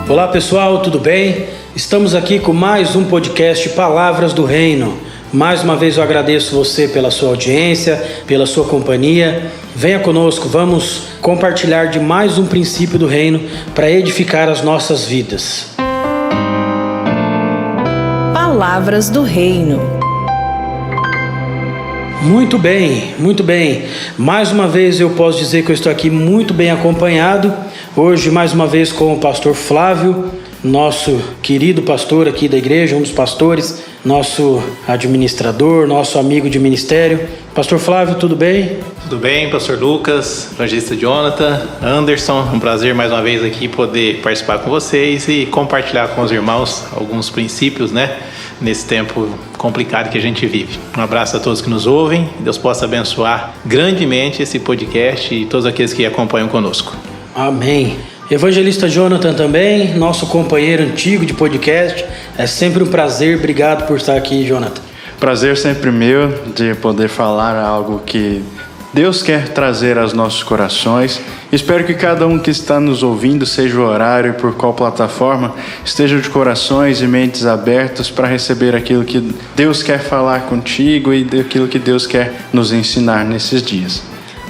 Olá pessoal, tudo bem? Estamos aqui com mais um podcast Palavras do Reino. Mais uma vez eu agradeço você pela sua audiência, pela sua companhia. Venha conosco, vamos compartilhar de mais um princípio do reino para edificar as nossas vidas. Palavras do Reino. Muito bem, muito bem. Mais uma vez eu posso dizer que eu estou aqui muito bem acompanhado. Hoje mais uma vez com o pastor Flávio, nosso querido pastor aqui da igreja, um dos pastores, nosso administrador, nosso amigo de ministério. Pastor Flávio, tudo bem? Tudo bem, pastor Lucas, evangelista Jonathan, Anderson, um prazer mais uma vez aqui poder participar com vocês e compartilhar com os irmãos alguns princípios, nesse tempo complicado que a gente vive. Um abraço a todos que nos ouvem, Deus possa abençoar grandemente esse podcast e todos aqueles que acompanham conosco. Amém. Evangelista Jonathan também, nosso companheiro antigo de podcast. É sempre um prazer, obrigado por estar aqui, Jonathan. Prazer sempre meu de poder falar algo que Deus quer trazer aos nossos corações. Espero que cada um que está nos ouvindo, seja o horário e por qual plataforma, esteja de corações e mentes abertos para receber aquilo que Deus quer falar contigo e aquilo que Deus quer nos ensinar nesses dias.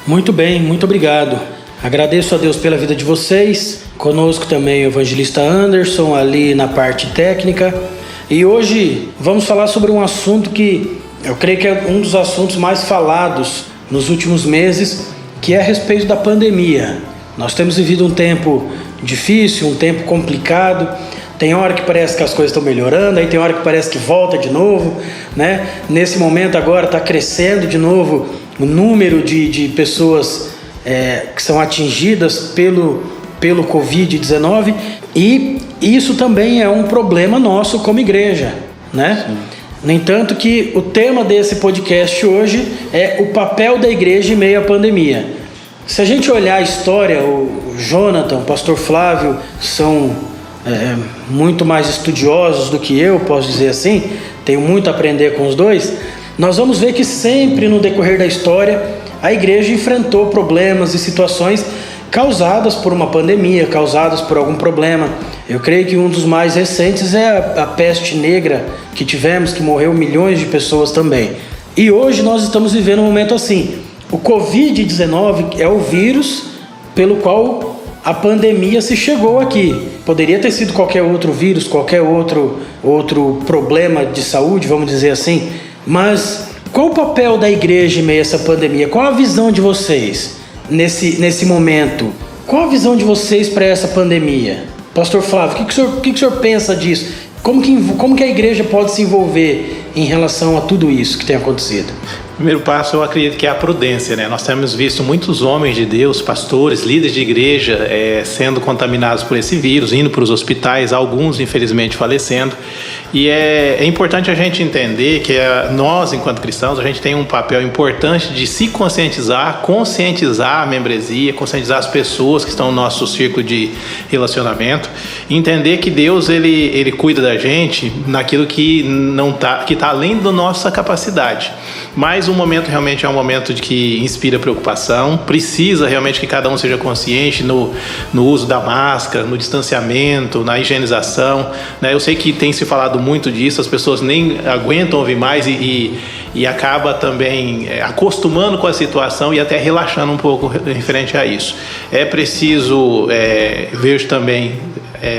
Muito bem, muito obrigado. Agradeço a Deus pela vida de vocês. Conosco também o evangelista Anderson ali na parte técnica. E hoje vamos falar sobre um assunto que eu creio que é um dos assuntos mais falados nos últimos meses, que é a respeito da pandemia. Nós temos vivido um tempo difícil, um tempo complicado. Tem hora que parece que as coisas estão melhorando, aí tem hora que parece que volta de novo, Nesse momento agora está crescendo de novo o número de pessoas que são atingidas pelo Covid-19, e isso também é um problema nosso como igreja, Sim. No entanto que o tema desse podcast hoje é o papel da igreja em meio à pandemia. Se a gente olhar a história, o Jonathan, o pastor Flávio são muito mais estudiosos do que eu, posso dizer assim, tenho muito a aprender com os dois. Nós vamos ver que sempre no decorrer da história a igreja enfrentou problemas e situações causadas por uma pandemia, causadas por algum problema. Eu creio que um dos mais recentes é a peste negra que tivemos, que morreu milhões de pessoas também. E hoje nós estamos vivendo um momento assim. O Covid-19 é o vírus pelo qual a pandemia se chegou aqui. Poderia ter sido qualquer outro vírus, qualquer outro problema de saúde, vamos dizer assim. Mas qual o papel da igreja em meio a essa pandemia? Qual a visão de vocês nesse momento? Qual a visão de vocês para essa pandemia? Pastor Flávio, o que o senhor pensa disso? Como que a igreja pode se envolver em relação a tudo isso que tem acontecido? Primeiro passo, eu acredito que é a prudência, Nós temos visto muitos homens de Deus, pastores, líderes de igreja, sendo contaminados por esse vírus, indo para os hospitais, alguns infelizmente falecendo. E é importante a gente entender que nós, enquanto cristãos, a gente tem um papel importante de se conscientizar a membresia, conscientizar as pessoas que estão no nosso círculo de relacionamento, entender que Deus ele cuida da gente naquilo que está além da nossa capacidade. Mas o momento realmente é um momento que inspira preocupação, precisa realmente que cada um seja consciente no uso da máscara, no distanciamento, na higienização, Eu sei que tem se falado muito disso, as pessoas nem aguentam ouvir mais e acaba também acostumando com a situação e até relaxando um pouco referente a isso. É preciso, vejo também,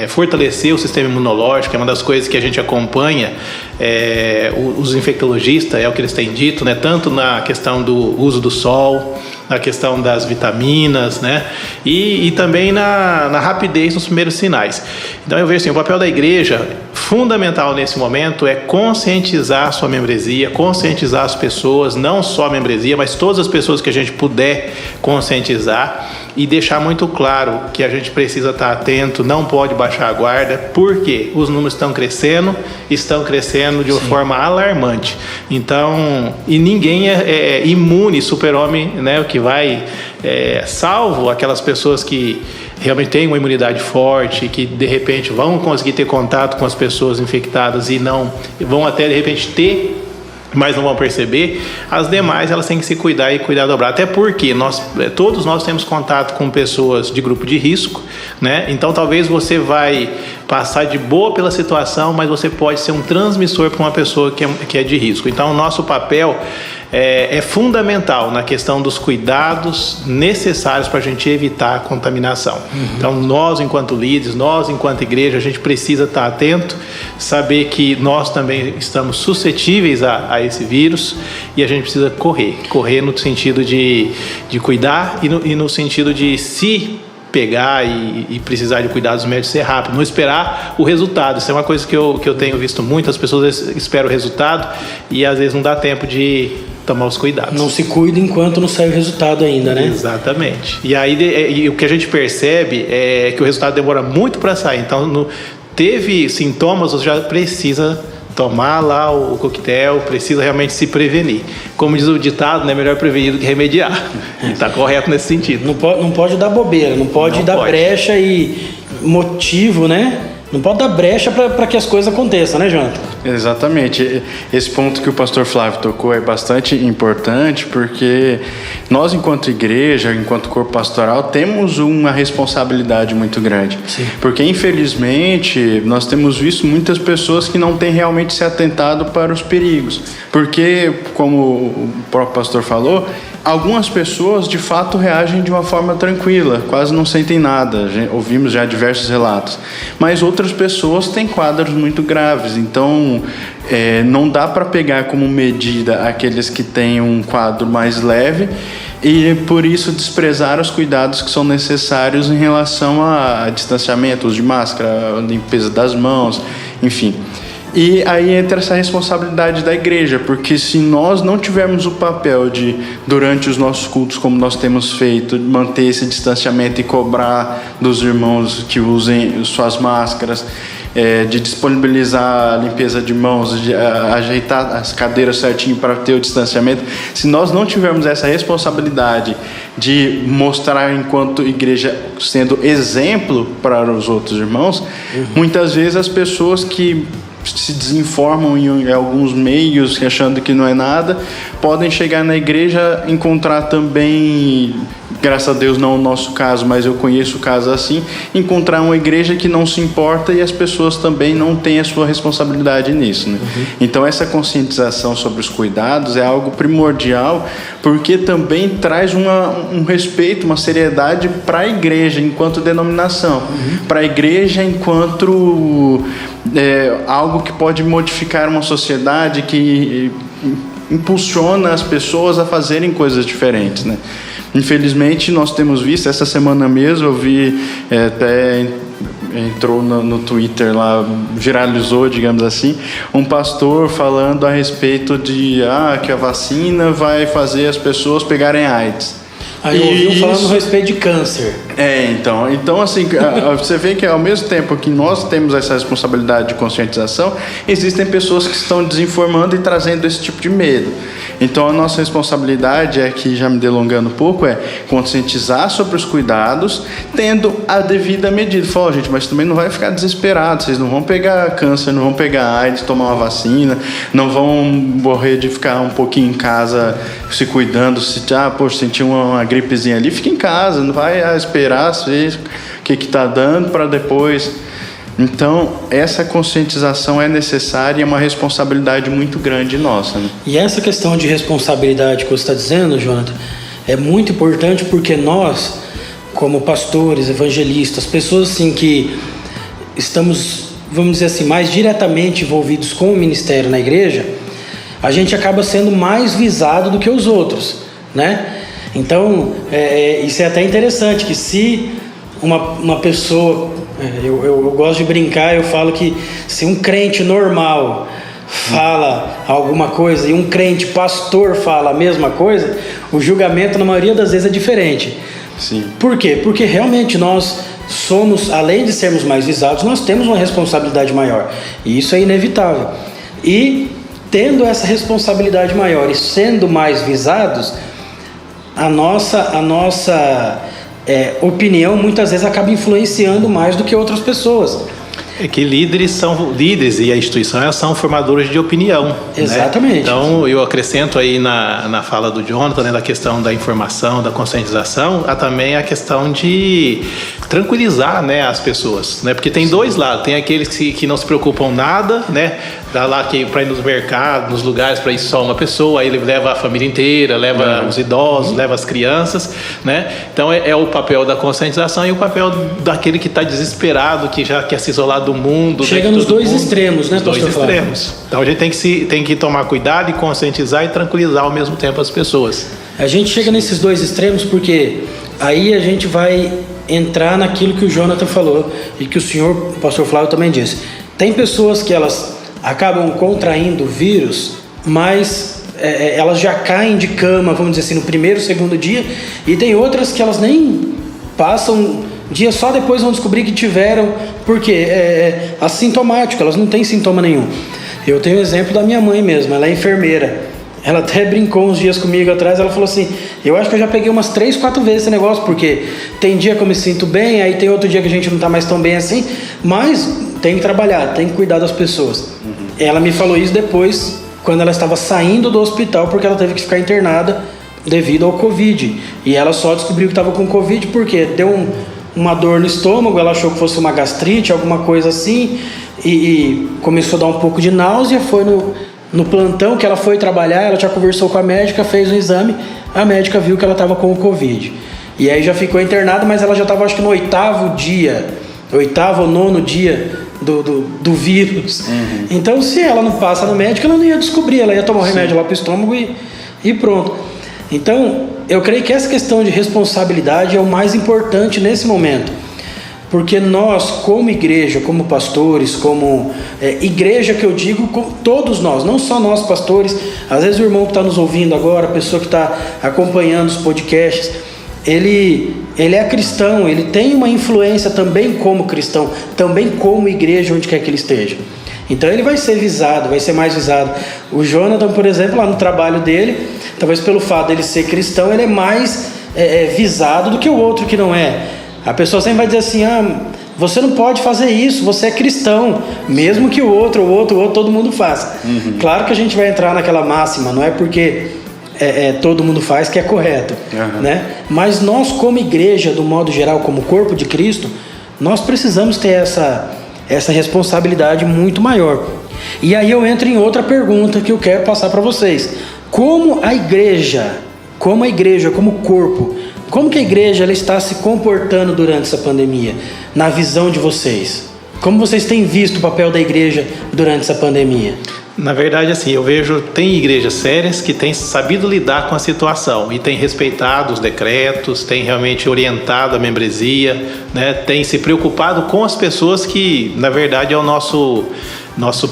fortalecer o sistema imunológico. É uma das coisas que a gente acompanha, os infectologistas, é o que eles têm dito, tanto na questão do uso do sol, na questão das vitaminas, e também na rapidez nos primeiros sinais. Então eu vejo assim, o papel da igreja fundamental nesse momento é conscientizar a sua membresia, conscientizar as pessoas, não só a membresia, mas todas as pessoas que a gente puder conscientizar, e deixar muito claro que a gente precisa estar atento, não pode baixar a guarda, porque os números estão crescendo de uma forma alarmante. Então, e ninguém é imune, super-homem, o que vai, salvo aquelas pessoas que realmente têm uma imunidade forte, que de repente vão conseguir ter contato com as pessoas infectadas e não vão até de repente ter mas não vão perceber, as demais elas têm que se cuidar e cuidar dobrado. Até porque todos nós temos contato com pessoas de grupo de risco, né? Então talvez você vai passar de boa pela situação, mas você pode ser um transmissor para uma pessoa que é de risco. Então o nosso papel é fundamental na questão dos cuidados necessários para a gente evitar a contaminação. Então nós, enquanto líderes, nós, enquanto igreja, a gente precisa estar atento, saber que nós também estamos suscetíveis a esse vírus, e a gente precisa correr no sentido de cuidar e no sentido de se pegar e precisar de cuidados médicos ser rápido, não esperar o resultado. Isso é uma coisa que eu tenho visto muito, as pessoas esperam o resultado e às vezes não dá tempo de tomar os cuidados. Não se cuida enquanto não sai o resultado ainda, né? Exatamente. E aí o que a gente percebe é que o resultado demora muito para sair. Então, teve sintomas, você já precisa tomar lá o coquetel, precisa realmente se prevenir. Como diz o ditado, né, melhor prevenir do que remediar. Está correto nesse sentido. Não pode dar bobeira, não pode dar brecha e motivo, né? Não pode dar brecha para que as coisas aconteçam, né, Jonathan? Exatamente. Esse ponto que o pastor Flávio tocou é bastante importante, porque nós, enquanto igreja, enquanto corpo pastoral, temos uma responsabilidade muito grande. Sim. Porque, infelizmente, nós temos visto muitas pessoas que não têm realmente se atentado para os perigos. Porque, como o próprio pastor falou, algumas pessoas de fato reagem de uma forma tranquila, quase não sentem nada, ouvimos já diversos relatos, mas outras pessoas têm quadros muito graves, então não dá para pegar como medida aqueles que têm um quadro mais leve e por isso desprezar os cuidados que são necessários em relação a distanciamento, uso de máscara, limpeza das mãos, enfim. E aí entra essa responsabilidade da igreja, porque se nós não tivermos o papel de, durante os nossos cultos, como nós temos feito, manter esse distanciamento e cobrar dos irmãos que usem suas máscaras, de disponibilizar a limpeza de mãos, de ajeitar as cadeiras certinho para ter o distanciamento, se nós não tivermos essa responsabilidade de mostrar enquanto igreja sendo exemplo para os outros irmãos, muitas vezes as pessoas que se desinformam em alguns meios achando que não é nada, podem chegar na igreja, encontrar também, graças a Deus não é o nosso caso, mas eu conheço casos assim, encontrar uma igreja que não se importa e as pessoas também não têm a sua responsabilidade nisso, né? Então essa conscientização sobre os cuidados é algo primordial, porque também traz um respeito, uma seriedade para a igreja enquanto denominação, para a igreja enquanto algo que pode modificar uma sociedade, que impulsiona as pessoas a fazerem coisas diferentes, né? Infelizmente nós temos visto, essa semana mesmo eu vi, até entrou no Twitter lá, viralizou, digamos assim, um pastor falando a respeito de que a vacina vai fazer as pessoas pegarem AIDS. Aí eu ouvi falando a respeito de câncer. Então assim, você vê que ao mesmo tempo que nós temos essa responsabilidade de conscientização, existem pessoas que estão desinformando e trazendo esse tipo de medo. Então a nossa responsabilidade aqui, já me delongando um pouco, é conscientizar sobre os cuidados, tendo a devida medida. Fala, gente, mas também não vai ficar desesperado, vocês não vão pegar câncer, não vão pegar AIDS, tomar uma vacina, não vão morrer de ficar um pouquinho em casa se cuidando, sentir uma gripezinha ali, fica em casa, não vai esperar ver o que está dando para depois. Então, essa conscientização é necessária e é uma responsabilidade muito grande nossa, né? E essa questão de responsabilidade que você está dizendo, Jonathan, é muito importante porque nós, como pastores, evangelistas, pessoas assim que estamos, vamos dizer assim, mais diretamente envolvidos com o ministério na igreja, a gente acaba sendo mais visado do que os outros, né? Então, isso é até interessante, que se uma pessoa, eu gosto de brincar, eu falo que se um crente normal fala alguma coisa e um crente pastor fala a mesma coisa, o julgamento na maioria das vezes é diferente. Sim. Por quê? Porque realmente nós somos, além de sermos mais visados, nós temos uma responsabilidade maior, e isso é inevitável. E tendo essa responsabilidade maior e sendo mais visados, a nossa opinião muitas vezes acaba influenciando mais do que outras pessoas. É que líderes e a instituição, elas são formadores de opinião. Exatamente. Né? Então, eu acrescento aí na fala do Jonathan, né, da questão da informação, da conscientização, há também a questão de tranquilizar, né, as pessoas. Né? Porque tem dois lados. Tem aqueles que não se preocupam nada, né? Dá lá para ir nos mercados, nos lugares, para ir só uma pessoa, aí ele leva a família inteira, leva os idosos, leva as crianças, né? Então é o papel da conscientização e o papel daquele que está desesperado, que já quer se isolar do mundo. Chega nos dois extremos, né, pastor Flávio? Dois extremos. Então a gente tem que tomar cuidado e conscientizar e tranquilizar ao mesmo tempo as pessoas. A gente chega nesses dois extremos porque aí a gente vai entrar naquilo que o Jonathan falou e que o pastor Flávio também disse. Tem pessoas que elas acabam contraindo o vírus, mas elas já caem de cama, vamos dizer assim, no primeiro, segundo dia, e tem outras que elas nem passam dia, só depois vão descobrir que tiveram, porque é assintomático, elas não têm sintoma nenhum. Eu tenho o exemplo da minha mãe mesmo, ela é enfermeira. Ela até brincou uns dias comigo atrás, ela falou assim, eu acho que eu já peguei umas 3, 4 vezes esse negócio, porque tem dia que eu me sinto bem, aí tem outro dia que a gente não está mais tão bem assim, mas tem que trabalhar, tem que cuidar das pessoas. Ela me falou isso depois, quando ela estava saindo do hospital, porque ela teve que ficar internada devido ao Covid. E ela só descobriu que estava com Covid porque deu uma dor no estômago, ela achou que fosse uma gastrite, alguma coisa assim, e começou a dar um pouco de náusea, foi no plantão que ela foi trabalhar, ela já conversou com a médica, fez um exame, a médica viu que ela estava com o Covid. E aí já ficou internada, mas ela já estava acho que no 8º dia, 8º ou 9º dia do vírus. Então se ela não passa no médico, ela não ia descobrir, ela ia tomar um remédio lá para o estômago e pronto. Então eu creio que essa questão de responsabilidade é o mais importante nesse momento, porque nós como igreja, como pastores, como igreja que eu digo, todos nós, não só nós pastores, às vezes o irmão que está nos ouvindo agora, a pessoa que está acompanhando os podcasts, ele é cristão, ele tem uma influência também como cristão, também como igreja onde quer que ele esteja. Então ele vai ser visado, vai ser mais visado. O Jonathan, por exemplo, lá no trabalho dele, talvez pelo fato dele ser cristão, ele é mais visado do que o outro que não é. A pessoa sempre vai dizer assim, você não pode fazer isso, você é cristão, mesmo que o outro, todo mundo faça. Claro que a gente vai entrar naquela máxima, não é porque todo mundo faz que é correto, né? Mas nós como igreja, do modo geral, como corpo de Cristo, nós precisamos ter essa responsabilidade muito maior. E aí eu entro em outra pergunta que eu quero passar para vocês. Como a igreja, como corpo, como que a igreja ela está se comportando durante essa pandemia, na visão de vocês? Como vocês têm visto o papel da igreja durante essa pandemia? Na verdade, assim, eu vejo, tem igrejas sérias que têm sabido lidar com a situação e têm respeitado os decretos, têm realmente orientado a membresia, né, têm se preocupado com as pessoas que, na verdade, é o nosso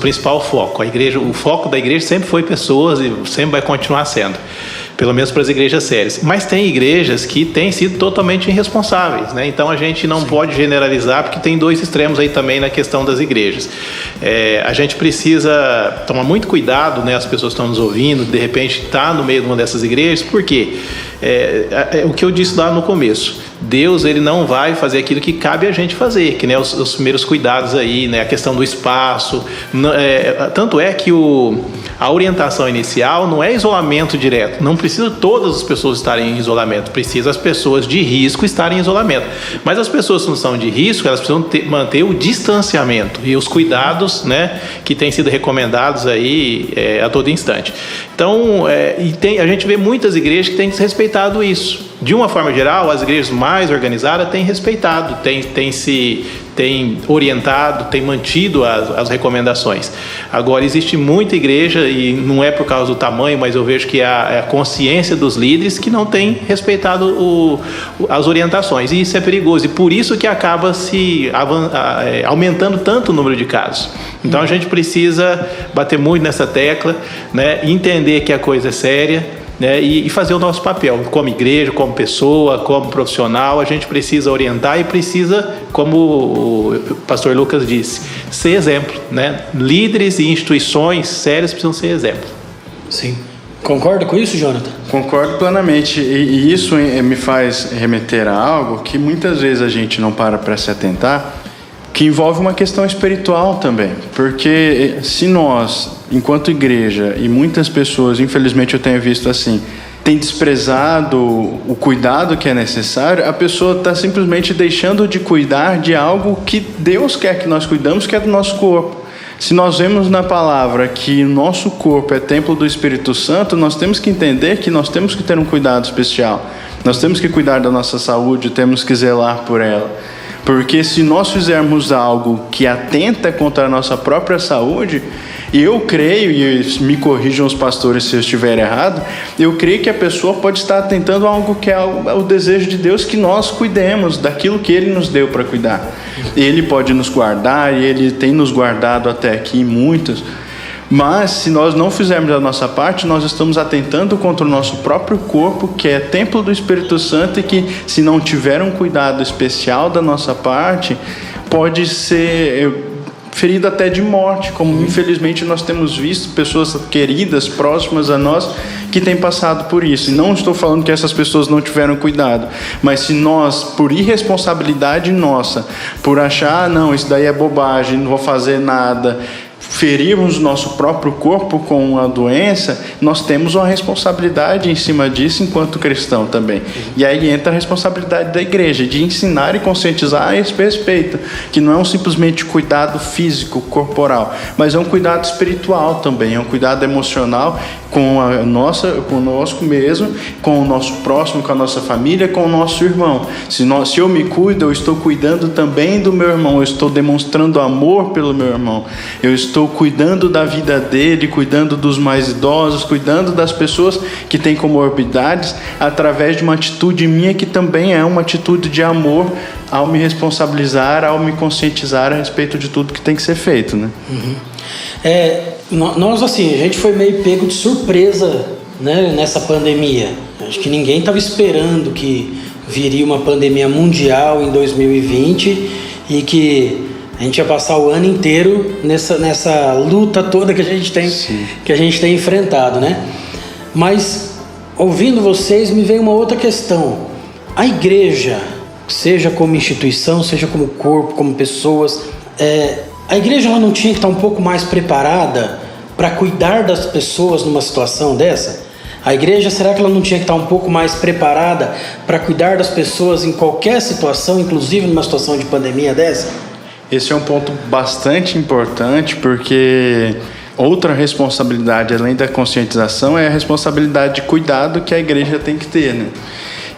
principal foco. O foco da igreja sempre foi pessoas e sempre vai continuar sendo. Pelo menos para as igrejas sérias. Mas tem igrejas que têm sido totalmente irresponsáveis, né? Então a gente não pode generalizar, porque tem dois extremos aí também na questão das igrejas. A gente precisa tomar muito cuidado, né? As pessoas estão nos ouvindo, de repente está no meio de uma dessas igrejas, por quê? O que eu disse lá no começo, Deus ele não vai fazer aquilo que cabe a gente fazer, que né, os primeiros cuidados aí, né, a questão do espaço, tanto é que a orientação inicial não é isolamento direto, não precisa todas as pessoas estarem em isolamento, precisa as pessoas de risco estarem em isolamento, mas as pessoas que não são de risco, elas precisam manter o distanciamento e os cuidados, né, que têm sido recomendados aí a todo instante. Então, a gente vê muitas igrejas que têm respeitado isso. De uma forma geral, as igrejas mais organizadas têm respeitado, têm orientado, têm mantido as recomendações. Agora, existe muita igreja, e não é por causa do tamanho, mas eu vejo que é a consciência dos líderes que não tem respeitado as orientações. E isso é perigoso, e por isso que acaba aumentando tanto o número de casos. Então, a gente precisa bater muito nessa tecla, né, entender que a coisa é séria, né, e fazer o nosso papel como igreja, como pessoa, como profissional. A gente precisa orientar e precisa, como o pastor Lucas disse, ser exemplo, né? Líderes e instituições sérias precisam ser exemplo. Sim. Concorda com isso, Jonathan? Concordo plenamente, e isso me faz remeter a algo que muitas vezes a gente não para se atentar, que envolve uma questão espiritual também, porque se nós, enquanto igreja, e muitas pessoas, infelizmente eu tenho visto assim, tem desprezado o cuidado que é necessário, a pessoa está simplesmente deixando de cuidar de algo que Deus quer que nós cuidamos, que é do nosso corpo. Se nós vemos na palavra que o nosso corpo é templo do Espírito Santo, nós temos que entender que nós temos que ter um cuidado especial. Nós temos que cuidar da nossa saúde, temos que zelar por ela. Porque se nós fizermos algo que atenta contra a nossa própria saúde, eu creio, e me corrijam os pastores se eu estiver errado, eu creio que a pessoa pode estar atentando a algo que é o desejo de Deus, que nós cuidemos daquilo que Ele nos deu para cuidar. Ele pode nos guardar, e Ele tem nos guardado até aqui muitos, mas se nós não fizermos a nossa parte, nós estamos atentando contra o nosso próprio corpo, que é templo do Espírito Santo, e que se não tiver um cuidado especial da nossa parte, pode ser ferido até de morte, como infelizmente nós temos visto pessoas queridas, próximas a nós, que têm passado por isso. E não estou falando que essas pessoas não tiveram cuidado, mas se nós, por irresponsabilidade nossa, por achar, não, isso daí é bobagem, não vou fazer nada, ferirmos nosso próprio corpo com a doença, nós temos uma responsabilidade em cima disso enquanto cristão também. E aí entra a responsabilidade da igreja, de ensinar e conscientizar a esse respeito, que não é um simplesmente cuidado físico, corporal, mas é um cuidado espiritual também, é um cuidado emocional conosco mesmo, com o nosso próximo, com a nossa família, com o nosso irmão. Se eu me cuido, eu estou cuidando também do meu irmão, eu estou demonstrando amor pelo meu irmão, eu estou cuidando da vida dele, cuidando dos mais idosos, cuidando das pessoas que têm comorbidades, através de uma atitude minha que também é uma atitude de amor, ao me responsabilizar, ao me conscientizar a respeito de tudo que tem que ser feito, né? Nós, assim, a gente foi meio pego de surpresa, né, nessa pandemia. Acho que ninguém estava esperando que viria uma pandemia mundial em 2020 e que a gente ia passar o ano inteiro nessa luta toda que a gente tem enfrentado, né? Mas, ouvindo vocês, me veio uma outra questão. A igreja, seja como instituição, seja como corpo, como pessoas, a igreja ela não tinha que estar um pouco mais preparada para cuidar das pessoas numa situação dessa? A igreja, será que ela não tinha que estar um pouco mais preparada para cuidar das pessoas em qualquer situação, inclusive numa situação de pandemia dessa? Esse é um ponto bastante importante, porque outra responsabilidade, além da conscientização, é a responsabilidade de cuidado que a igreja tem que ter, né?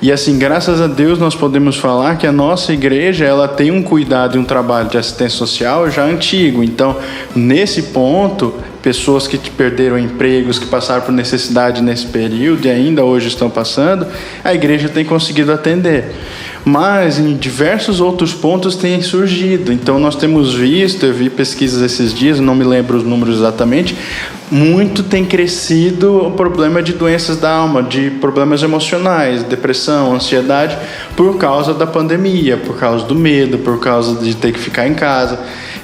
E assim, graças a Deus, nós podemos falar que a nossa igreja, ela tem um cuidado e um trabalho de assistência social já antigo. Então, nesse ponto, pessoas que perderam empregos, que passaram por necessidade nesse período e ainda hoje estão passando, a igreja tem conseguido atender. Mas em diversos outros pontos tem surgido. Então nós temos visto, eu vi pesquisas esses dias, não me lembro os números exatamente, muito tem crescido o problema de doenças da alma, de problemas emocionais, depressão, ansiedade, por causa da pandemia, por causa do medo, por causa de ter que ficar em casa.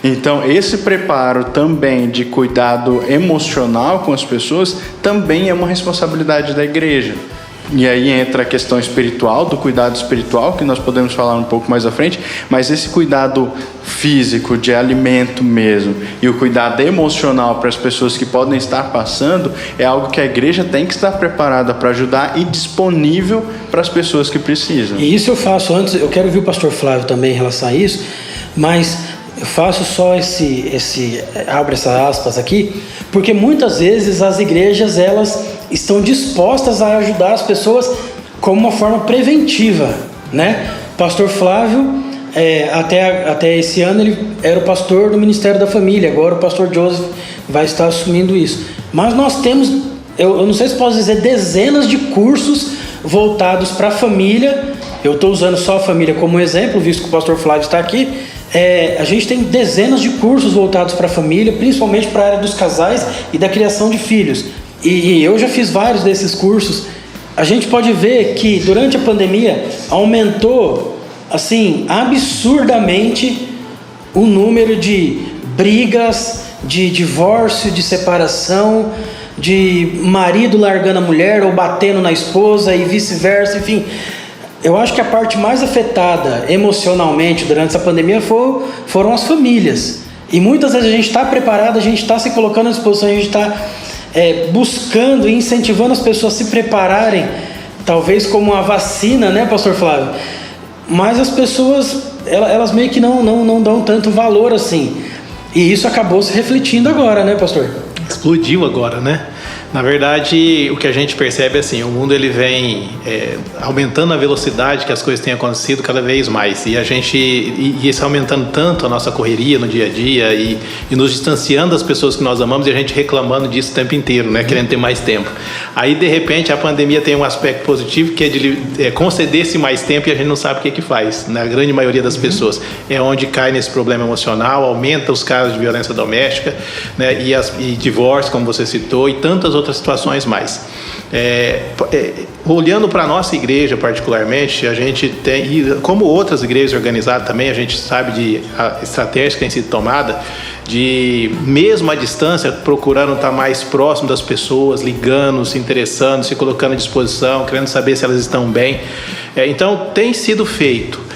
Então esse preparo também de cuidado emocional com as pessoas também é uma responsabilidade da igreja. E aí entra a questão espiritual, do cuidado espiritual, que nós podemos falar um pouco mais à frente, mas esse cuidado físico, de alimento mesmo, e o cuidado emocional para as pessoas que podem estar passando, é algo que a igreja tem que estar preparada para ajudar e disponível para as pessoas que precisam. E isso eu faço antes, eu quero ouvir o pastor Flávio também em relação a isso, mas eu faço só abre essas aspas aqui, porque muitas vezes as igrejas, elas estão dispostas a ajudar as pessoas como uma forma preventiva, né? Pastor Flávio, até esse ano ele era o pastor do Ministério da Família, agora o pastor Joseph vai estar assumindo isso. Mas nós temos, eu não sei se posso dizer, dezenas de cursos voltados para a família. Eu estou usando só a família como exemplo, visto que o pastor Flávio está aqui. A gente tem dezenas de cursos voltados para a família, principalmente para a área dos casais e da criação de filhos. E eu já fiz vários desses cursos. A gente pode ver que durante a pandemia aumentou assim absurdamente o número de brigas, de divórcio, de separação, de marido largando a mulher ou batendo na esposa e vice-versa, enfim. eu acho que a parte mais afetada emocionalmente durante essa pandemia foram as famílias. E muitas vezes a gente está preparado, a gente está se colocando à disposição, a gente está buscando e incentivando as pessoas a se prepararem, talvez como a vacina, né, pastor Flávio? Mas as pessoas, elas meio que não dão tanto valor assim. E isso acabou se refletindo agora, né, pastor? Explodiu agora, né? Na verdade, o que a gente percebe é assim, o mundo ele vem aumentando a velocidade que as coisas têm acontecido cada vez mais. E isso aumentando tanto a nossa correria no dia a dia e nos distanciando das pessoas que nós amamos e a gente reclamando disso o tempo inteiro, né? Querendo ter mais tempo. Aí, de repente, a pandemia tem um aspecto positivo que é de conceder-se mais tempo e a gente não sabe o que faz. Na grande maioria das pessoas. É onde cai nesse problema emocional, aumenta os casos de violência doméstica, né? E divórcio, como você citou, e tantas outras situações mais. Olhando para a nossa igreja particularmente, a gente tem, e como outras igrejas organizadas também, a gente sabe de estratégias que têm sido tomadas, de mesmo à distância, procurando estar mais próximo das pessoas, ligando, se interessando, se colocando à disposição, querendo saber se elas estão bem. Então, tem sido feito.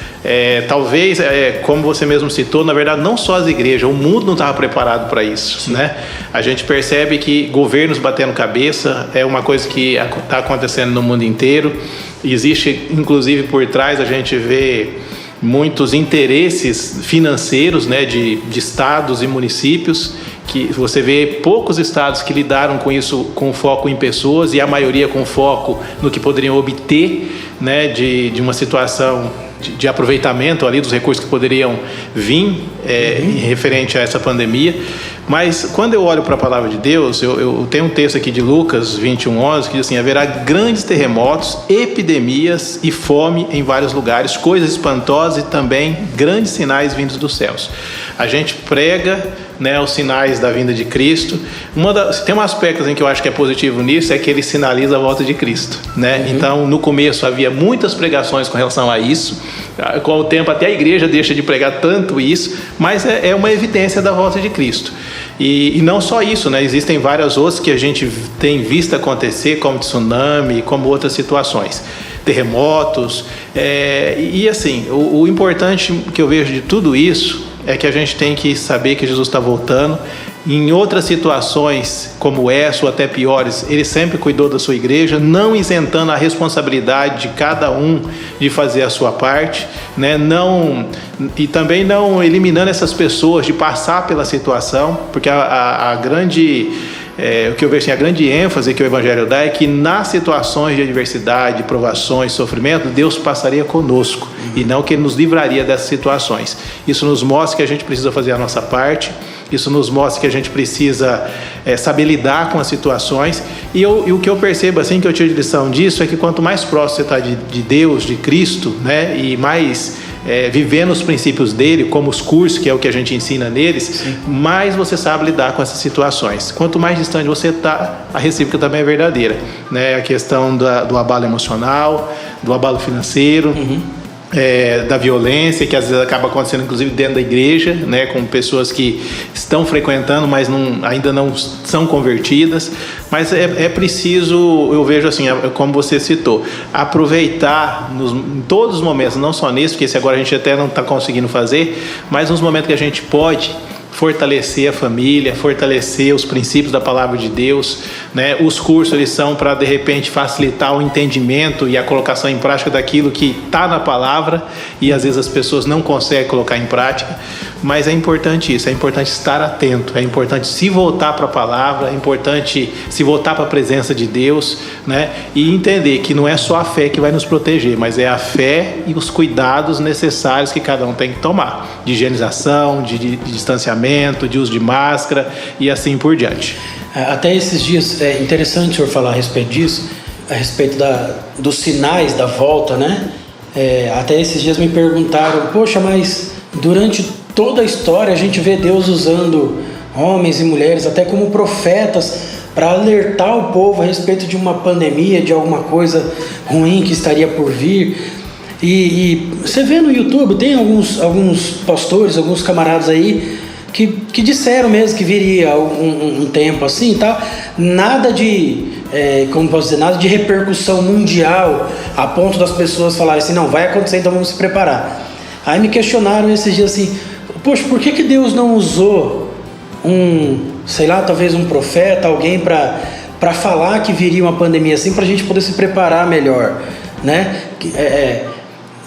Talvez, como você mesmo citou, na verdade não só as igrejas, o mundo não estava preparado para isso, né? A gente percebe que governos batendo cabeça é uma coisa que está acontecendo no mundo inteiro. Existe, inclusive, por trás a gente vê muitos interesses financeiros, né, de estados e municípios, que você vê poucos estados que lidaram com isso com foco em pessoas e a maioria com foco no que poderiam obter, né, de uma situação de aproveitamento ali dos recursos que poderiam vir referente a essa pandemia. Mas quando eu olho para a palavra de Deus, eu tenho um texto aqui de Lucas 21:11 que diz assim: haverá grandes terremotos, epidemias e fome em vários lugares, coisas espantosas e também grandes sinais vindos dos céus. A gente prega, né, os sinais da vinda de Cristo. Tem um aspecto em que eu acho que é positivo nisso, é que ele sinaliza a volta de Cristo, né? Então, no começo havia muitas pregações com relação a isso. Com o tempo até a igreja deixa de pregar tanto isso, mas é uma evidência da volta de Cristo. E não só isso, né? Existem várias outras que a gente tem visto acontecer, como tsunami, como outras situações, terremotos. E assim, o importante que eu vejo de tudo isso é que a gente tem que saber que Jesus está voltando. Em outras situações como essa ou até piores, ele sempre cuidou da sua igreja, não isentando a responsabilidade de cada um de fazer a sua parte, né? E também não eliminando essas pessoas de passar pela situação, porque a grande... o que eu vejo assim, a grande ênfase que o Evangelho dá é que nas situações de adversidade, provações, sofrimento, Deus passaria conosco e não que Ele nos livraria dessas situações. Isso nos mostra que a gente precisa fazer a nossa parte, isso nos mostra que a gente precisa saber lidar com as situações. E o que eu percebo, assim, que eu tiro de lição disso, é que quanto mais próximo você está de Deus, de Cristo, né, e mais vivendo os princípios dele, como os cursos, que é o que a gente ensina neles, mais você sabe lidar com essas situações. Quanto mais distante você está, a recíproca também é verdadeira, né? A questão do abalo emocional, do abalo financeiro, da violência, que às vezes acaba acontecendo inclusive dentro da igreja, né, com pessoas que estão frequentando, mas ainda não são convertidas. Mas é preciso, eu vejo assim, como você citou, aproveitar em todos os momentos, não só nesse, porque esse agora a gente até não está conseguindo fazer, mas nos momentos que a gente pode fortalecer a família, fortalecer os princípios da palavra de Deus, né? Os cursos, eles são para, de repente, facilitar o entendimento e a colocação em prática daquilo que está na palavra e às vezes as pessoas não conseguem colocar em prática, mas é importante isso, é importante estar atento, é importante se voltar para a palavra, é importante se voltar para a presença de Deus, né? E entender que não é só a fé que vai nos proteger, mas é a fé e os cuidados necessários que cada um tem que tomar, de higienização, de distanciamento, de uso de máscara e assim por diante. Até esses dias, é interessante o senhor falar a respeito disso, a respeito dos sinais da volta, né? Até esses dias me perguntaram, poxa, mas durante toda a história a gente vê Deus usando homens e mulheres até como profetas para alertar o povo a respeito de uma pandemia, de alguma coisa ruim que estaria por vir. E você vê no YouTube, tem alguns pastores, alguns camaradas aí que disseram mesmo que viria um tempo assim, tá? Nada de como posso dizer, nada de repercussão mundial a ponto das pessoas falarem assim, não, vai acontecer, então vamos se preparar. Aí me questionaram esses dias assim, poxa, por que Deus não usou sei lá, talvez um profeta, alguém para falar que viria uma pandemia assim, para a gente poder se preparar melhor, né?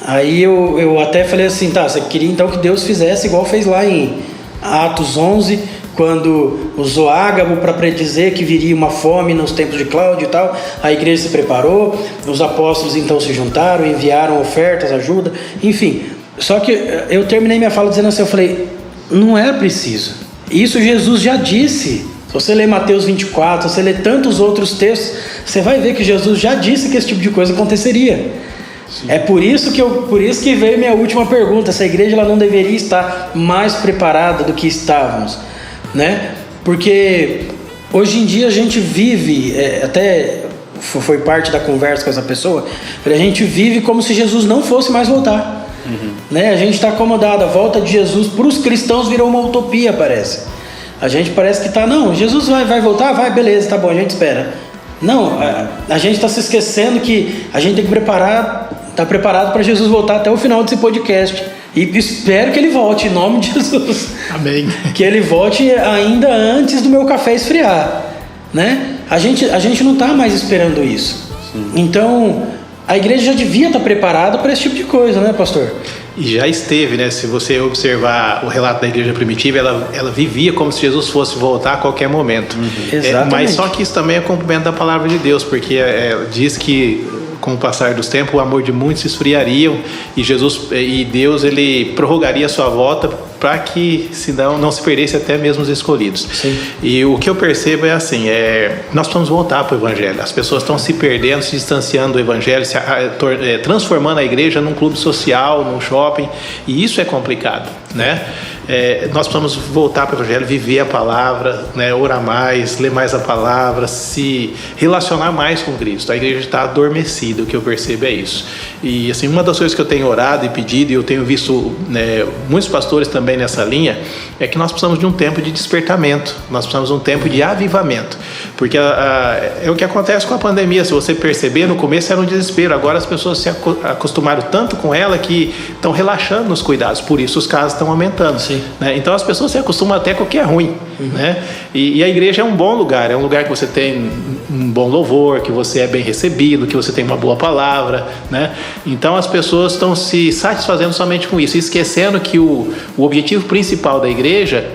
Aí eu até falei assim, tá, você queria então que Deus fizesse igual fez lá em Atos 11, quando usou Ágabo para predizer que viria uma fome nos tempos de Cláudio e tal, a igreja se preparou, os apóstolos então se juntaram, enviaram ofertas, ajuda, enfim. Só que eu terminei minha fala dizendo assim, eu falei, não é preciso. Isso Jesus já disse. Se você ler Mateus 24, se você ler tantos outros textos, você vai ver que Jesus já disse que esse tipo de coisa aconteceria. Sim. É por isso que veio minha última pergunta, se a igreja ela não deveria estar mais preparada do que estávamos, né? Porque hoje em dia a gente vive, até foi parte da conversa com essa pessoa, a gente vive como se Jesus não fosse mais voltar. Né? A gente está acomodado, a volta de Jesus para os cristãos virou uma utopia, parece. A gente parece que está, não, Jesus vai voltar, vai, beleza, tá bom, a gente espera. Não, a gente está se esquecendo que a gente tem que estar preparado para Jesus voltar até o final desse podcast. E espero que ele volte, em nome de Jesus. Amém. Que ele volte ainda antes do meu café esfriar, né? A gente não está mais esperando isso. Sim. Então, a igreja já devia estar preparada para esse tipo de coisa, né, pastor? E já esteve, né? Se você observar o relato da igreja primitiva, ela vivia como se Jesus fosse voltar a qualquer momento. Exatamente. Mas só que isso também é cumprimento da palavra de Deus, porque diz que com o passar dos tempos o amor de muitos se esfriariam e Deus ele prorrogaria a sua volta para que senão não se perdesse até mesmo os escolhidos. Sim. E o que eu percebo é assim, nós precisamos voltar para o evangelho. As pessoas estão se perdendo, se distanciando do evangelho, transformando a igreja num clube social, num shopping, e isso é complicado, né? Nós precisamos voltar para o evangelho, viver a palavra, né? Orar mais, ler mais a palavra, se relacionar mais com Cristo. A igreja está adormecida, o que eu percebo é isso. E assim, uma das coisas que eu tenho orado e pedido, e eu tenho visto, né, muitos pastores também nessa linha, é que nós precisamos de um tempo de despertamento, nós precisamos de um tempo de avivamento, porque é o que acontece com a pandemia. Se você perceber, no começo era um desespero, agora as pessoas se acostumaram tanto com ela que estão relaxando nos cuidados, por isso os casos estão aumentando, né? Então as pessoas se acostumam até com o que é ruim, né? E a igreja é um bom lugar, é um lugar que você tem um bom louvor, que você é bem recebido, que você tem uma boa palavra, né? Então as pessoas estão se satisfazendo somente com isso, esquecendo que o objetivo principal da igreja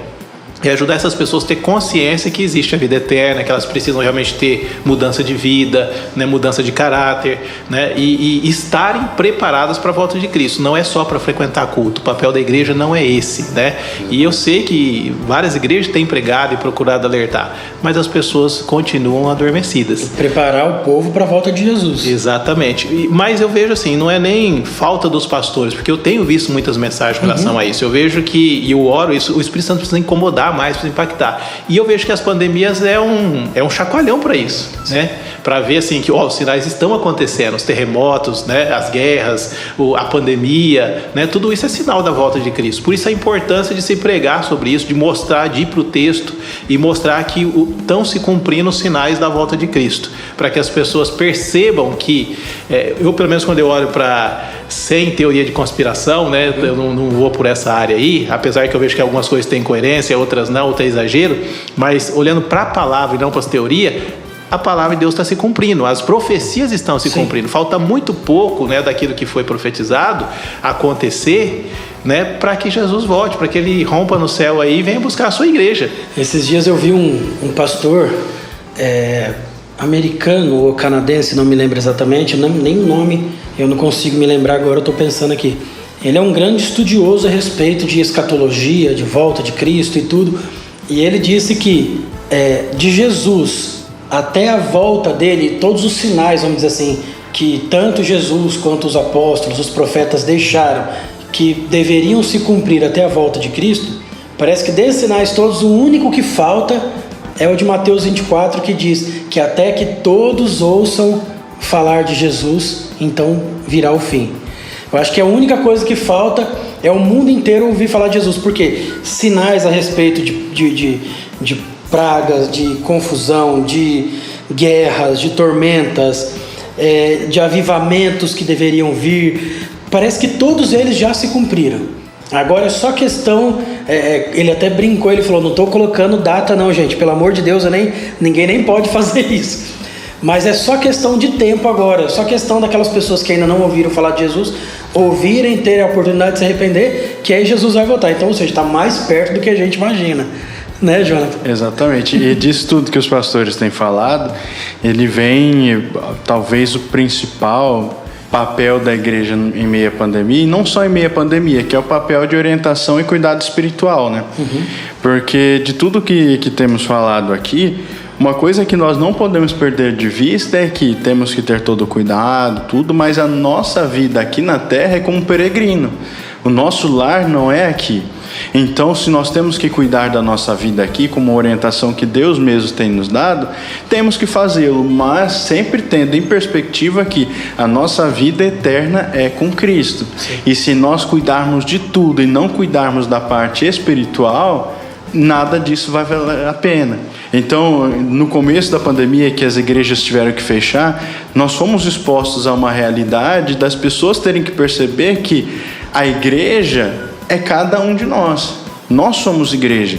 é ajudar essas pessoas a ter consciência que existe a vida eterna, que elas precisam realmente ter mudança de vida, né, mudança de caráter, né, e estarem preparadas para a volta de Cristo. Não é só para frequentar culto, o papel da igreja não é esse, né? E eu sei que várias igrejas têm pregado e procurado alertar, mas as pessoas continuam adormecidas. Preparar o povo para a volta de Jesus. Exatamente. Mas eu vejo assim, não é nem falta dos pastores, porque eu tenho visto muitas mensagens com relação a isso. Eu vejo que, e eu oro, isso, o Espírito Santo precisa incomodar mais, para impactar. E eu vejo que as pandemias é um chacoalhão para isso, né? Para ver assim que os sinais estão acontecendo, os terremotos, né? As guerras, a pandemia, né? Tudo isso é sinal da volta de Cristo. Por isso a importância de se pregar sobre isso, de mostrar, de ir para o texto e mostrar que estão se cumprindo os sinais da volta de Cristo, para que as pessoas percebam que, eu pelo menos quando eu olho para, sem teoria de conspiração, né? Eu não vou por essa área aí, apesar que eu vejo que algumas coisas têm coerência, outras não, outras é exagero, mas olhando para a palavra e não para as teorias, a palavra de Deus está se cumprindo, as profecias estão se cumprindo. Falta muito pouco, né, daquilo que foi profetizado acontecer, né, para que Jesus volte, para que ele rompa no céu aí e venha buscar a sua igreja. Esses dias eu vi um pastor americano ou canadense, não me lembro exatamente, nem o nome eu não consigo me lembrar agora, eu estou pensando aqui. Ele é um grande estudioso a respeito de escatologia, de volta de Cristo e tudo, e ele disse que de Jesus até a volta dele, todos os sinais, vamos dizer assim, que tanto Jesus quanto os apóstolos, os profetas deixaram, que deveriam se cumprir até a volta de Cristo, parece que desses sinais todos, o único que falta é o de Mateus 24, que diz que até que todos ouçam falar de Jesus, então virá o fim. Eu acho que a única coisa que falta é o mundo inteiro ouvir falar de Jesus, porque sinais a respeito de pragas, de confusão, de guerras, de tormentas, de avivamentos que deveriam vir. Parece que todos eles já se cumpriram. Agora é só questão, ele até brincou, ele falou, não estou colocando data não, gente, pelo amor de Deus, ninguém nem pode fazer isso. Mas é só questão de tempo agora, é só questão daquelas pessoas que ainda não ouviram falar de Jesus, ouvirem, terem a oportunidade de se arrepender, que aí Jesus vai voltar. Então, ou seja, está mais perto do que a gente imagina. Né, Jonathan? Exatamente. E disso tudo que os pastores têm falado, ele vem, talvez, o principal papel da igreja em meio à pandemia, e não só em meio à pandemia, que é o papel de orientação e cuidado espiritual, né? Porque de tudo que temos falado aqui, uma coisa que nós não podemos perder de vista é que temos que ter todo o cuidado, tudo, mas a nossa vida aqui na Terra é como um peregrino. O nosso lar não é aqui. Então, se nós temos que cuidar da nossa vida aqui, como uma orientação que Deus mesmo tem nos dado, temos que fazê-lo, mas sempre tendo em perspectiva que a nossa vida eterna é com Cristo. Sim. E se nós cuidarmos de tudo e não cuidarmos da parte espiritual, nada disso vai valer a pena. Então, no começo da pandemia, que as igrejas tiveram que fechar, nós fomos expostos a uma realidade das pessoas terem que perceber que a igreja é cada um de nós. Nós somos igreja.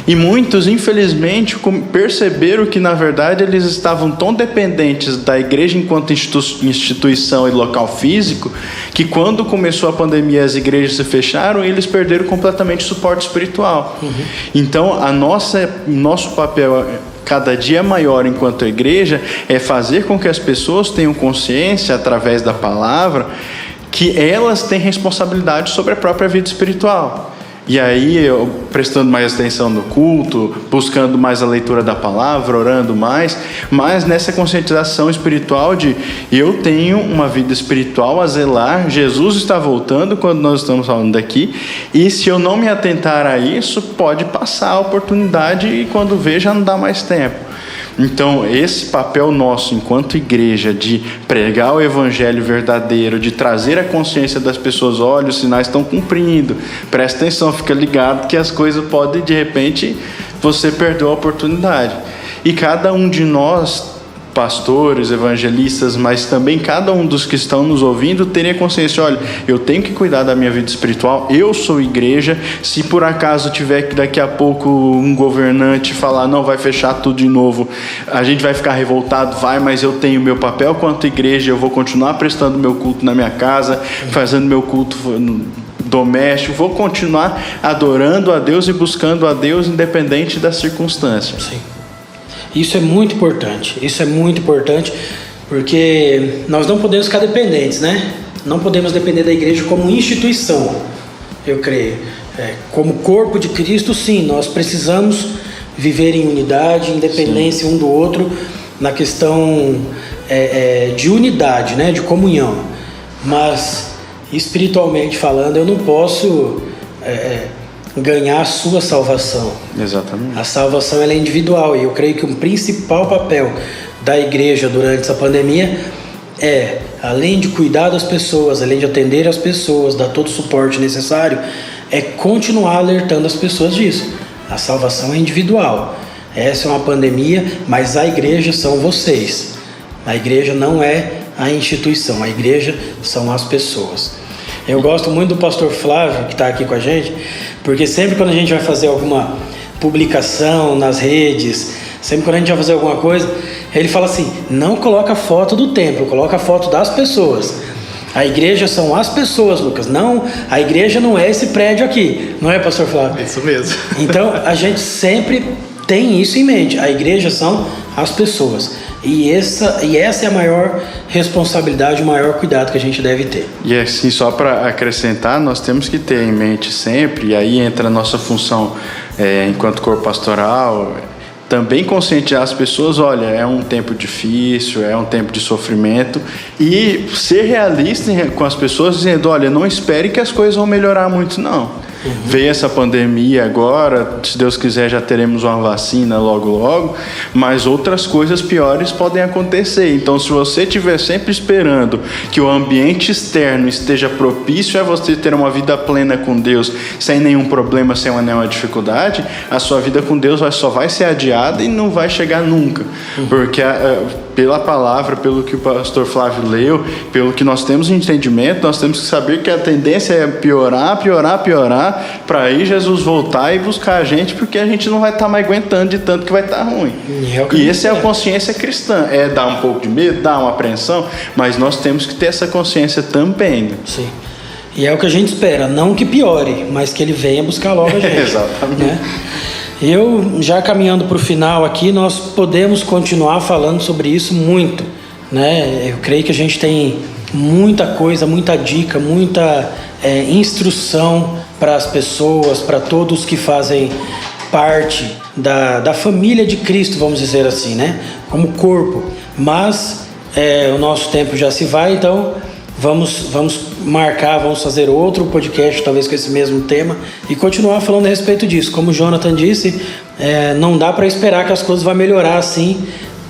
E muitos, infelizmente, perceberam que, na verdade, eles estavam tão dependentes da igreja enquanto instituição e local físico, que quando começou a pandemia, as igrejas se fecharam e eles perderam completamente o suporte espiritual. Então, nosso papel cada dia maior enquanto igreja é fazer com que as pessoas tenham consciência, através da palavra, que elas têm responsabilidade sobre a própria vida espiritual. E aí, eu prestando mais atenção no culto, buscando mais a leitura da palavra, orando mais, mas nessa conscientização espiritual de eu tenho uma vida espiritual a zelar, Jesus está voltando quando nós estamos falando daqui, e se eu não me atentar a isso, pode passar a oportunidade e quando ver já não dá mais tempo. Então, esse papel nosso enquanto igreja de pregar o evangelho verdadeiro, de trazer a consciência das pessoas, olha, os sinais estão cumprindo, presta atenção, fica ligado que as coisas podem, de repente, você perdeu a oportunidade. E cada um de nós, pastores, evangelistas, mas também cada um dos que estão nos ouvindo, teria consciência, olha, eu tenho que cuidar da minha vida espiritual, eu sou igreja, se por acaso tiver que daqui a pouco um governante falar, não, vai fechar tudo de novo, a gente vai ficar revoltado, mas eu tenho meu papel quanto igreja, eu vou continuar prestando meu culto na minha casa, fazendo meu culto doméstico, vou continuar adorando a Deus e buscando a Deus independente das circunstâncias. Sim. Isso é muito importante, porque nós não podemos ficar dependentes, né? Não podemos depender da igreja como instituição, eu creio. Como corpo de Cristo, sim, nós precisamos viver em unidade, independência um do outro, na questão de unidade, né? De comunhão. Mas, espiritualmente falando, eu não posso ganhar a sua salvação. Exatamente. A salvação ela é individual, e eu creio que o principal papel da igreja durante essa pandemia além de cuidar das pessoas, além de atender as pessoas, dar todo o suporte necessário, é continuar alertando as pessoas disso. A salvação é individual. Essa é uma pandemia, mas a igreja são vocês. A igreja não é a instituição, a igreja são as pessoas. Eu gosto muito do pastor Flávio, que está aqui com a gente, porque sempre quando a gente vai fazer alguma publicação nas redes, sempre quando a gente vai fazer alguma coisa, ele fala assim, não coloca a foto do templo, coloca a foto das pessoas. A igreja são as pessoas, Lucas. Não, a igreja não é esse prédio aqui, não é, pastor Flávio? Isso mesmo. Então, a gente sempre tem isso em mente. A igreja são as pessoas. E essa é a maior responsabilidade, o maior cuidado que a gente deve ter. E assim, só para acrescentar, nós temos que ter em mente sempre, e aí entra a nossa função enquanto corpo pastoral, também conscientizar as pessoas, olha, é um tempo difícil, é um tempo de sofrimento, e ser realista com as pessoas, dizendo, olha, não espere que as coisas vão melhorar muito, não. Veio essa pandemia agora, se Deus quiser já teremos uma vacina logo logo, mas outras coisas piores podem acontecer. Então, se você estiver sempre esperando que o ambiente externo esteja propício a você ter uma vida plena com Deus, sem nenhum problema, sem nenhuma dificuldade, a sua vida com Deus só vai ser adiada e não vai chegar nunca. Porque pela palavra, pelo que o pastor Flávio leu, pelo que nós temos de entendimento, nós temos que saber que a tendência é piorar, para aí Jesus voltar e buscar a gente, porque a gente não vai estar mais aguentando de tanto que vai estar ruim. E essa é a consciência cristã. Dá um pouco de medo, dá uma apreensão, mas nós temos que ter essa consciência também. Sim. E é o que a gente espera, não que piore, mas que ele venha buscar logo a gente. Exatamente. Né? Eu, já caminhando para o final aqui, nós podemos continuar falando sobre isso muito, né? Eu creio que a gente tem muita coisa, muita dica, muita instrução para as pessoas, para todos que fazem parte da família de Cristo, vamos dizer assim, né? Como corpo. Mas o nosso tempo já se vai, então vamos marcar, vamos fazer outro podcast, talvez com esse mesmo tema, e continuar falando a respeito disso. Como o Jonathan disse, não dá para esperar que as coisas vão melhorar assim,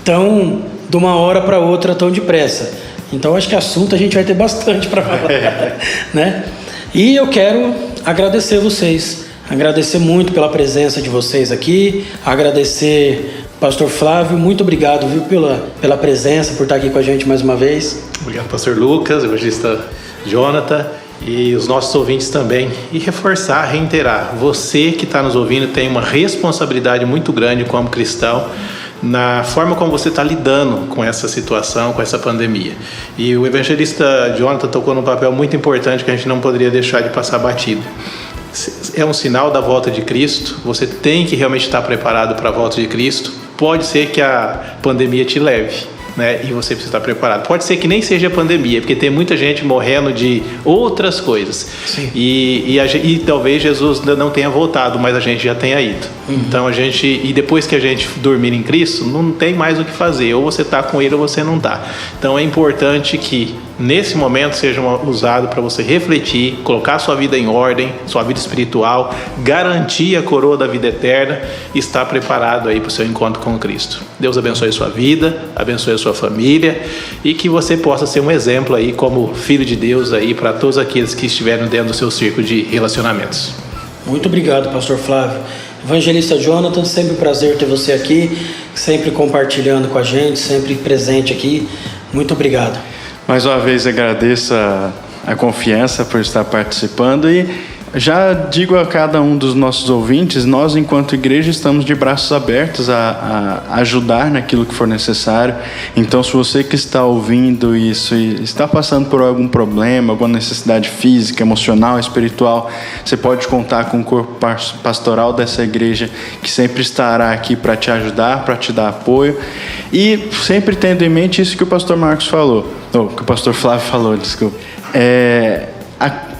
tão de uma hora para outra, tão depressa. Então acho que assunto a gente vai ter bastante para falar, né? E eu quero agradecer vocês, agradecer muito pela presença de vocês aqui, agradecer Pastor Flávio, muito obrigado, viu, pela presença, por estar aqui com a gente mais uma vez. Obrigado, Pastor Lucas, evangelista Jonathan, e os nossos ouvintes também. E reforçar, reiterar, você que está nos ouvindo tem uma responsabilidade muito grande como cristão na forma como você está lidando com essa situação, com essa pandemia. E o evangelista Jonathan tocou num papel muito importante que a gente não poderia deixar de passar batido. É um sinal da volta de Cristo, você tem que realmente estar preparado para a volta de Cristo. Pode ser que a pandemia te leve, né? E você precisa estar preparado. Pode ser que nem seja pandemia, porque tem muita gente morrendo de outras coisas. Sim. E talvez Jesus não tenha voltado, mas a gente já tenha ido. Então e depois que a gente dormir em Cristo, não tem mais o que fazer. Ou você está com Ele ou você não está. Então é importante que nesse momento seja usado para você refletir, colocar sua vida em ordem, sua vida espiritual, garantir a coroa da vida eterna e estar preparado aí para o seu encontro com Cristo. Deus abençoe a sua vida, abençoe a sua família e que você possa ser um exemplo aí como filho de Deus aí para todos aqueles que estiverem dentro do seu círculo de relacionamentos. Muito obrigado, Pastor Flávio. Evangelista Jonathan, sempre um prazer ter você aqui, sempre compartilhando com a gente, sempre presente aqui. Muito obrigado. Mais uma vez agradeço a confiança por estar participando e já digo a cada um dos nossos ouvintes, nós enquanto igreja estamos de braços abertos a ajudar naquilo que for necessário. Então, se você que está ouvindo isso e está passando por algum problema, alguma necessidade física, emocional, espiritual, você pode contar com o corpo pastoral dessa igreja que sempre estará aqui para te ajudar, para te dar apoio e sempre tendo em mente isso que o pastor Marcos falou, ou que o pastor Flávio falou, desculpa.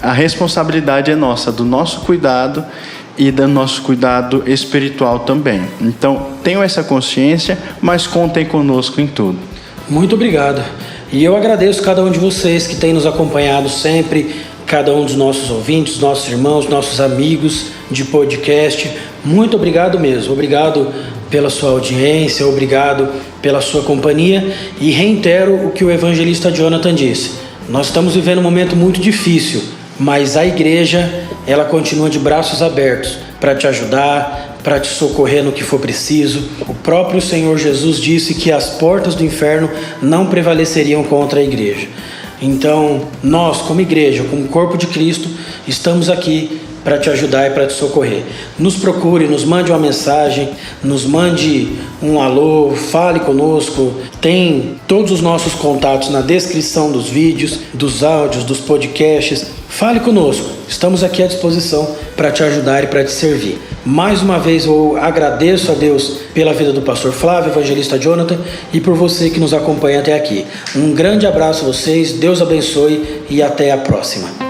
A responsabilidade é nossa, do nosso cuidado e do nosso cuidado espiritual também. Então, tenham essa consciência, mas contem conosco em tudo. Muito obrigado. E eu agradeço cada um de vocês que tem nos acompanhado sempre, cada um dos nossos ouvintes, nossos irmãos, nossos amigos de podcast. Muito obrigado mesmo. Obrigado pela sua audiência, obrigado pela sua companhia. E reitero o que o evangelista Jonathan disse. Nós estamos vivendo um momento muito difícil, mas a igreja, ela continua de braços abertos para te ajudar, para te socorrer no que for preciso. O próprio Senhor Jesus disse que as portas do inferno não prevaleceriam contra a igreja. Então, nós, como igreja, como corpo de Cristo, estamos aqui para te ajudar e para te socorrer. Nos procure, nos mande uma mensagem, nos mande um alô, fale conosco. Tem todos os nossos contatos na descrição dos vídeos, dos áudios, dos podcasts. Fale conosco, estamos aqui à disposição para te ajudar e para te servir. Mais uma vez eu agradeço a Deus pela vida do pastor Flávio, evangelista Jonathan, e por você que nos acompanha até aqui. Um grande abraço a vocês, Deus abençoe e até a próxima.